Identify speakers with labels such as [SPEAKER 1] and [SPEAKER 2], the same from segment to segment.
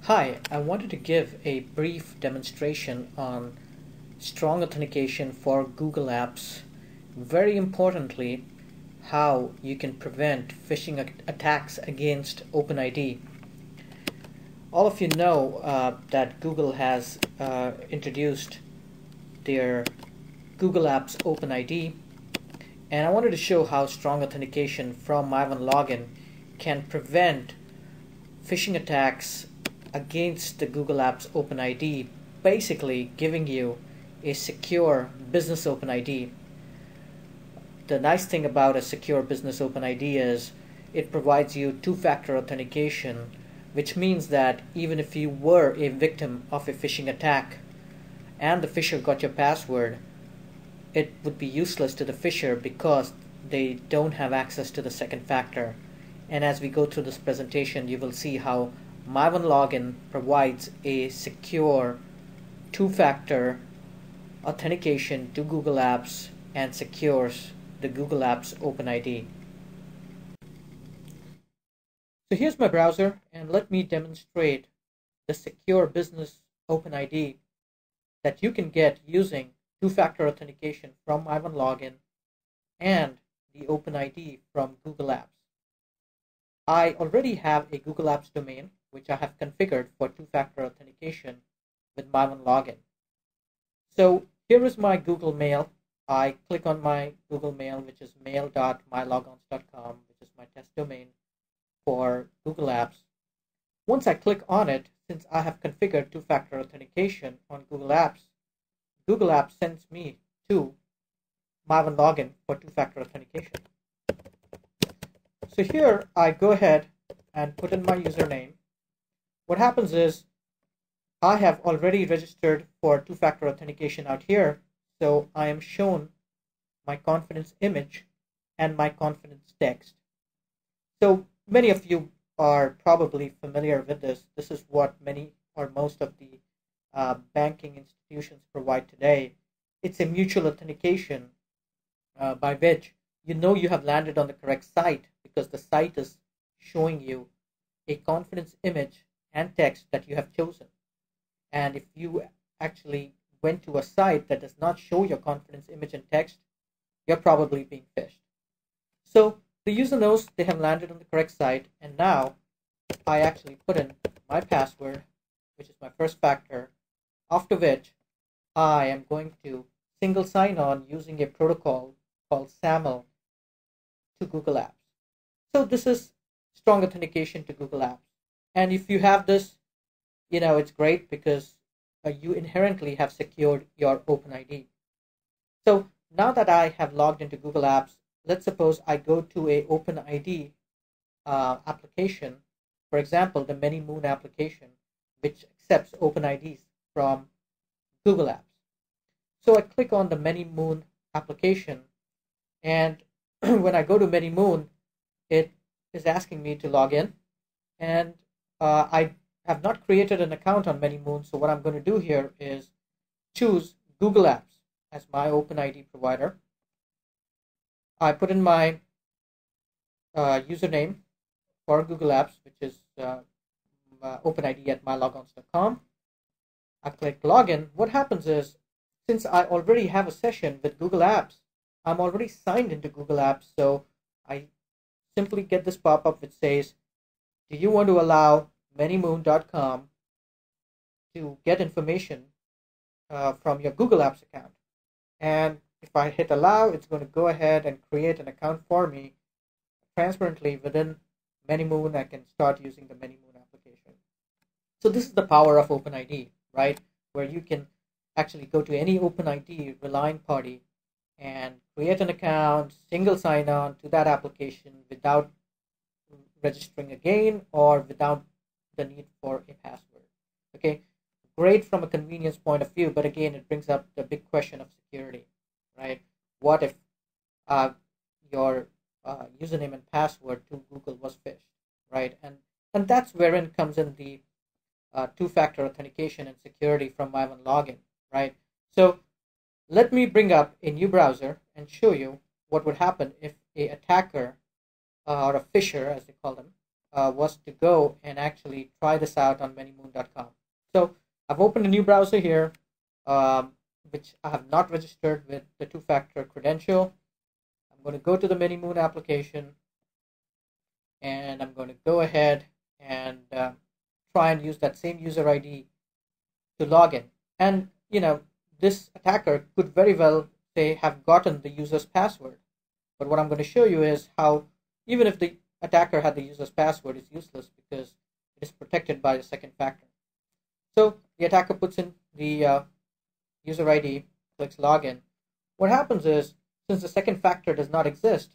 [SPEAKER 1] Hi, I wanted to give a brief demonstration on strong authentication for Google Apps. Very importantly, how you can prevent phishing attacks against OpenID. All of you know that Google has introduced their Google Apps OpenID, and I wanted to show how strong authentication from myOneLogin can prevent phishing attacks against the Google Apps OpenID, basically giving you a secure business OpenID. The nice thing about a secure business OpenID is it provides you two-factor authentication, which means that even if you were a victim of a phishing attack and the phisher got your password, it would be useless to the phisher because they don't have access to the second factor. And as we go through this presentation, you will see how myOneLogin provides a secure two-factor authentication to Google Apps and secures the Google Apps OpenID. So here's my browser, and let me demonstrate the secure business OpenID that you can get using two-factor authentication from myOneLogin and the OpenID from Google Apps. I already have a Google Apps domain, which I have configured for two-factor authentication with myOneLogin. So here is my Google Mail. I click on my Google Mail, which is mail.mylogons.com, which is my test domain for Google Apps. Once I click on it, since I have configured two-factor authentication on Google Apps sends me to myOneLogin for two-factor authentication. So here I go ahead and put in my username. What happens is I have already registered for two-factor authentication out here, so I am shown my confidence image and my confidence text. So many of you are probably familiar with this. This is what many or most of the banking institutions provide today. It's a mutual authentication by which you know you have landed on the correct site because the site is showing you a confidence image and text that you have chosen. And if you actually went to a site that does not show your confidence image and text, you're probably being phished. So the user knows they have landed on the correct site, and now I actually put in my password, which is my first factor, after which I am going to single sign on using a protocol called SAML to Google Apps. So this is strong authentication to Google Apps. And if you have this, it's great because you inherently have secured your OpenID. So now that I have logged into Google Apps, let's suppose I go to a OpenID application, for example, the ManyMoon application, which accepts OpenIDs from Google Apps. So I click on the ManyMoon application, and when I go to ManyMoon, it is asking me to log in, and I have not created an account on ManyMoon, so what I'm going to do here is choose Google Apps as my OpenID provider. I put in my username for Google Apps, which is OpenID at mylogons.com. I click login. What happens is, since I already have a session with Google Apps, I'm already signed into Google Apps, so I simply get this pop-up which says, do you want to allow ManyMoon.com to get information from your Google Apps account? And if I hit allow, it's going to go ahead and create an account for me transparently within ManyMoon. I can start using the ManyMoon application. So this is the power of OpenID, right? Where you can actually go to any OpenID relying party and create an account, single sign on to that application without registering again or without the need for a password. Okay, great from a convenience point of view, but again, it brings up the big question of security, right? What if your username and password to Google was phished, right? And that's wherein comes in the two-factor authentication and security from myOneLogin, right? So let me bring up a new browser and show you what would happen if a attacker or a phisher, as they call them, was to go and actually try this out on manymoon.com. So I've opened a new browser here, which I have not registered with the two-factor credential. I'm going to go to the Manymoon application, and I'm going to go ahead and try and use that same user ID to log in. And this attacker could very well say have gotten the user's password. But what I'm going to show you is how even if the attacker had the user's password, it's useless because it is protected by the second factor. So the attacker puts in the user ID, clicks login. What happens is, since the second factor does not exist,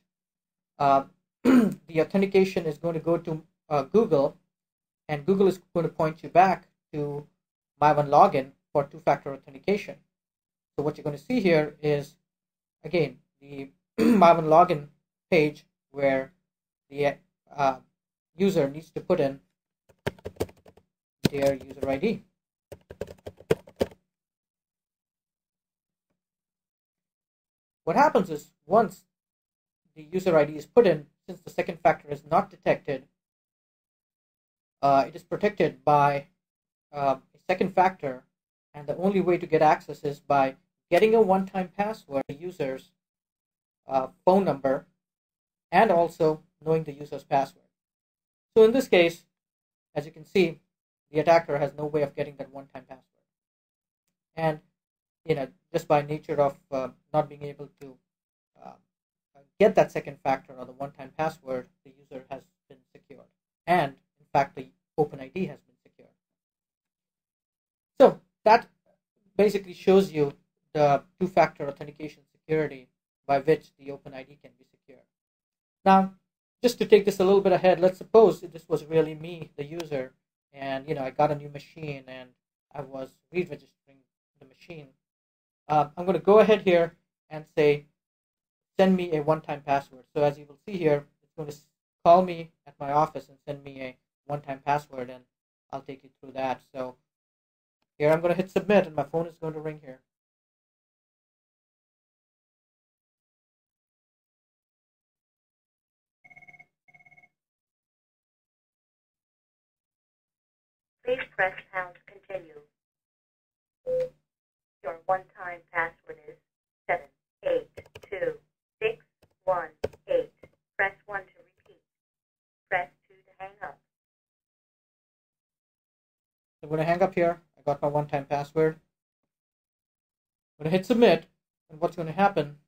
[SPEAKER 1] the authentication is going to go to Google, and Google is going to point you back to myOneLogin for two-factor authentication. So what you're going to see here is, again, the myOneLogin page where the user needs to put in their user ID. What happens is, once the user ID is put in, since the second factor is not detected, it is protected by a second factor, and the only way to get access is by getting a one-time password, the user's phone number, and also knowing the user's password. So in this case, as you can see, the attacker has no way of getting that one-time password. And just by nature of not being able to get that second factor or the one-time password, the user has been secured. And in fact, the OpenID has been secured. So that basically shows you the two-factor authentication security by which the OpenID can be secured. Now, just to take this a little bit ahead, let's suppose this was really me, the user, and I got a new machine and I was re-registering the machine. I'm going to go ahead here and say, send me a one-time password. So as you will see here, it's going to call me at my office and send me a one-time password, and I'll take you through that. So here I'm going to hit submit, and my phone is going to ring here.
[SPEAKER 2] Please press pound to continue. Your one-time password is 7826118. Press 1 to repeat. Press 2 to hang up.
[SPEAKER 1] I'm going to hang up here. I got my one-time password. I'm going to hit submit, and what's going to happen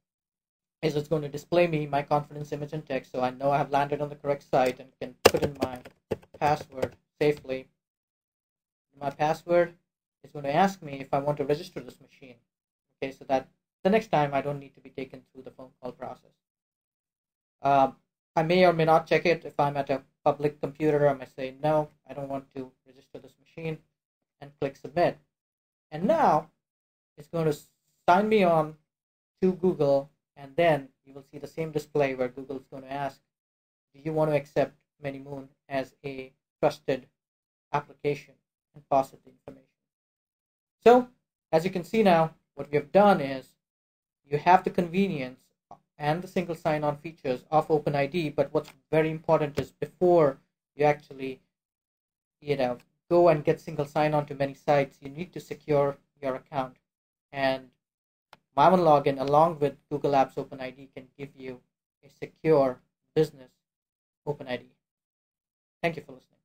[SPEAKER 1] is it's going to display me my confidence image and text, so I know I have landed on the correct site and can put in my password safely. My password is going to ask me if I want to register this machine. Okay, so that the next time I don't need to be taken through the phone call process. I may or may not check it. If I'm at a public computer, I might say, no, I don't want to register this machine, and click submit. And now it's going to sign me on to Google, and then you will see the same display where Google is going to ask, do you want to accept Manymoon as a trusted application, and pass it the information. So as you can see now, what we have done is you have the convenience and the single sign-on features of OpenID, but what's very important is before you actually go and get single sign-on to many sites, you need to secure your account. And myOneLogin along with Google Apps OpenID can give you a secure business OpenID. Thank you for listening.